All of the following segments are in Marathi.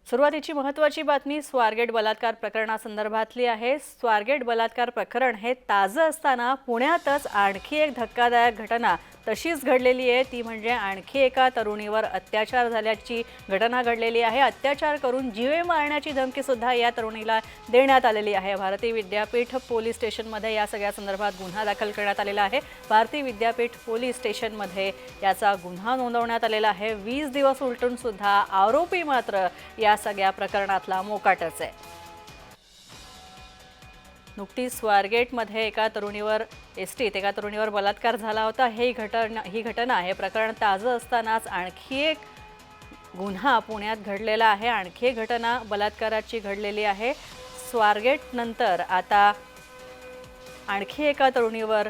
सुरुवातीची महत्त्वाची बातमी स्वारगेट बलात्कार प्रकरणासंदर्भातली आहे। स्वारगेट बलात्कार प्रकरण हे ताजं असताना पुण्यातच आणखी एक धक्कादायक घटना तशीच घडलेली आहे। ती म्हणजे आणखी एका तरुणीवर अत्याचार झाल्याची घटना घडलेली आहे। अत्याचार करून जीवे मारण्याची धमकी सुद्धा या तरुणीला देण्यात आलेली आहे। भारती विद्यापीठ पोलीस स्टेशनमध्ये या सगळ्या संदर्भात गुन्हा दाखल करण्यात आलेला आहे। भारती विद्यापीठ पोलीस स्टेशनमध्ये याचा गुन्हा नोंदवण्यात आलेला आहे। 20 दिवस उलटून सुद्धा आरोपी मात्र या सगळ्या प्रकरणातला मोकाटच आहे। नुकतीच स्वारगेटमध्ये एका तरुणीवर बलात्कार झाला होता। ही घटना हे प्रकरण ताजं असतानाच आणखी एक गुन्हा पुण्यात घडलेला आहे। आणखी एक घटना बलात्काराची घडलेली आहे। स्वारगेट नंतर आता आणखी एका तरुणीवर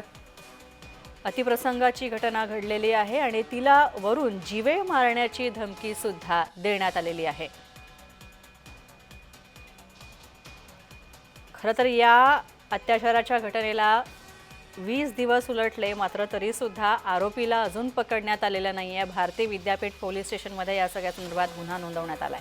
अतिप्रसंगाची घटना घडलेली आहे आणि तिला वरून जीवे मारण्याची धमकी सुद्धा देण्यात आलेली आहे। खरं तर या अत्याचाराच्या घटनेला 20 दिवस उलटले, मात्र तरी सुद्धा आरोपीला अजून पकडण्यात आलेला नाहीये। भारती विद्यापीठ पोलीस स्टेशनमध्ये या सगळ्या संदर्भात गुन्हा नोंदवण्यात आलाय।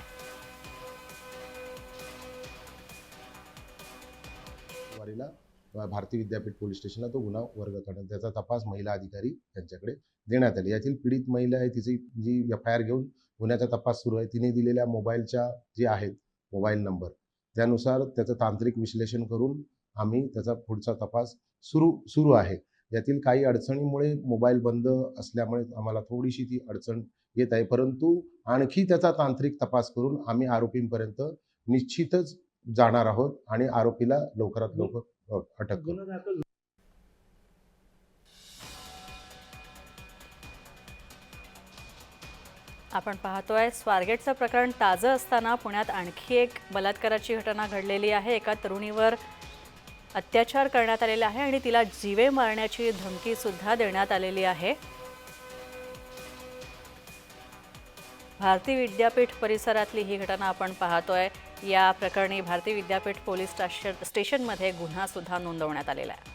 भारती विद्यापीठ पोलीस स्टेशनला तो गुन्हा वर्ग करण्यात, त्याचा तपास महिला अधिकारी यांच्याकडे देण्यात आली। यातील पीडित महिला आहे, तिची जी FIR घेऊन गुन्ह्याचा तपास सुरू आहे। तिने दिलेल्या मोबाईलच्या जे आहेत मोबाईल नंबर त्यानुसार त्याचं तांत्रिक विश्लेषण करून आम्ही त्याचा पुढचा तपास सुरू आहे। यातील काही अडचणीमुळे मोबाईल बंद असल्यामुळे आम्हाला थोडीशी ती अडचण येत आहे, परंतु आणखी त्याचा तांत्रिक तपास करून आम्ही आरोपींपर्यंत निश्चितच जाणार आहोत आणि आरोपीला लवकरात लवकर अटक करू। आपण पाहतोय स्वारगेटचं प्रकरण ताजं असताना पुण्यात आणखी एक बलात्काराची घटना घडलेली आहे। एका तरुणीवर अत्याचार करण्यात आलेला आहे आणि तिला जीवे मारण्याची धमकी सुद्धा देण्यात आलेली आहे। भारती विद्यापीठ परिसरातली ही घटना आपण पाहतोय। या प्रकरणी भारती विद्यापीठ पोलीस स्टेशनमध्ये गुन्हा सुद्धा नोंदवण्यात आलेला आहे।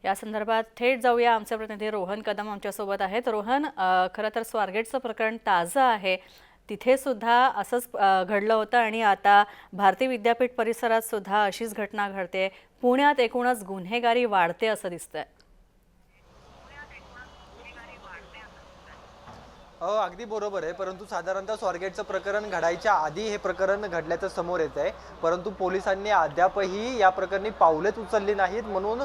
या संदर्भात थेट जाऊया, आमचे प्रतिनिधी रोहन कदम आमच्यासोबत आहेत। रोहन, खरं तर स्वारगेटचं प्रकरण ताजं आहे, तिथे सुद्धा असंच घडलं होतं आणि आता भारती विद्यापीठ परिसरात सुद्धा अशीच घटना घडते। पुण्यात एकूणच गुन्हेगारी वाढते असं दिसतंय। अगदी बरोबर आहे, परंतु साधारणतः स्वारगेटचं प्रकरण घडायच्या आधी हे प्रकरण घडल्याचं समोर येत आहे, परंतु पोलिसांनी अद्यापही या प्रकरणी पावलेच उचलली नाहीत। म्हणून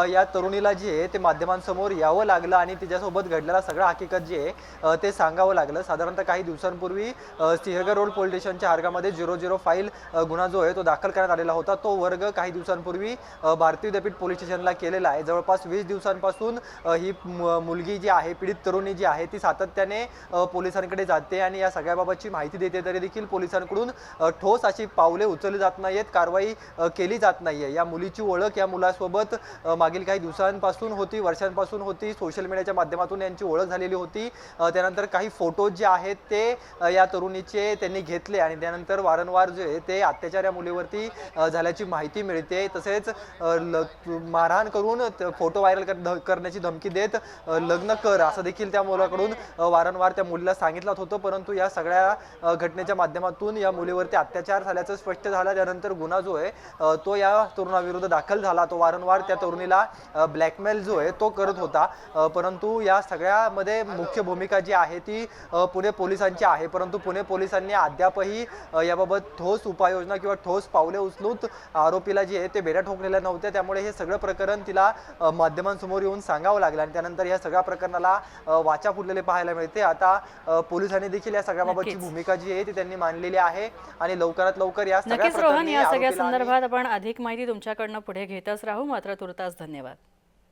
या तरुणीला जे आहे ते माध्यमांसमोर यावं लागलं आणि तिच्यासोबत घडलेला सगळा हकीकत जे आहे ते सांगावं लागलं। साधारणतः काही दिवसांपूर्वी सिंहगड रोड पोलीस स्टेशनच्या हरगामध्ये 00 फाईल गुन्हा जो आहे तो दाखल करण्यात आलेला होता। तो वर्ग काही दिवसांपूर्वी भारती विद्यापीठ पोलीस स्टेशनला केलेला आहे। जवळपास 20 दिवसांपासून ही मुलगी जी आहे, पीडित तरुणी जी आहे, ती सातत्याने पोलिसांकडे जाते आणि या सगळ्याबाबतची माहिती देते, तरी देखील पोलिसांकडून ठोस अशी पावले उचलली जात नाहीत, कारवाई केली जात नाहीये। या मुलीची ओळख या मुलासोबत मागील काही दिवसांपासून होती, वर्षांपासून होती, सोशल मीडियाच्या माध्यमातून यांची ओळख झालेली होती। त्यानंतर काही फोटोज जे आहेत ते या तरुणीचे त्यांनी घेतले आणि त्यानंतर वारंवार जे आहे ते अत्याचार या मुलीवरती झाल्याची माहिती मिळते। तसेच मारहाण करून फोटो व्हायरल करण्याची धमकी देत लग्न कर असं देखील त्या मुलाकडून वारंवार त्या मुलीला सांगितलं होतं, परंतु या सगळ्या घटनेच्या माध्यमातून या मुलीवरती अत्याचार झाल्याचं स्पष्ट झालं। त्यानंतर गुन्हा जो आहे तो या तरुणाविरुद्ध दाखल झाला। तो वारंवार त्या तरुणीला ब्लॅकमेल जो आहे तो करत होता, परंतु या सगळ्यामध्ये मुख्य भूमिका जी आहे ती पुणे पोलिसांची आहे, परंतु पुणे पोलिसांनी अद्यापही याबाबत ठोस उपाययोजना किंवा ठोस पावले उचलून आरोपीला जे आहे ते बेड्या ठोकलेल्या नव्हत्या। त्यामुळे हे सगळं प्रकरण तिला माध्यमांसमोर येऊन सांगावं लागलं आणि त्यानंतर या सगळ्या प्रकरणाला वाचा फुटलेले पाहायला मिळते। आता पोलिसांनी देखील या सगळ्याबाबतची भूमिका जी आहे ती त्यांनी मांडलेली आहे आणि लवकरात लवकर या सगळ्या संदर्भात आपण अधिक माहिती तुमच्याकडनं पुढे घेतच राहू। मात्र तुर्तास धन्यवाद।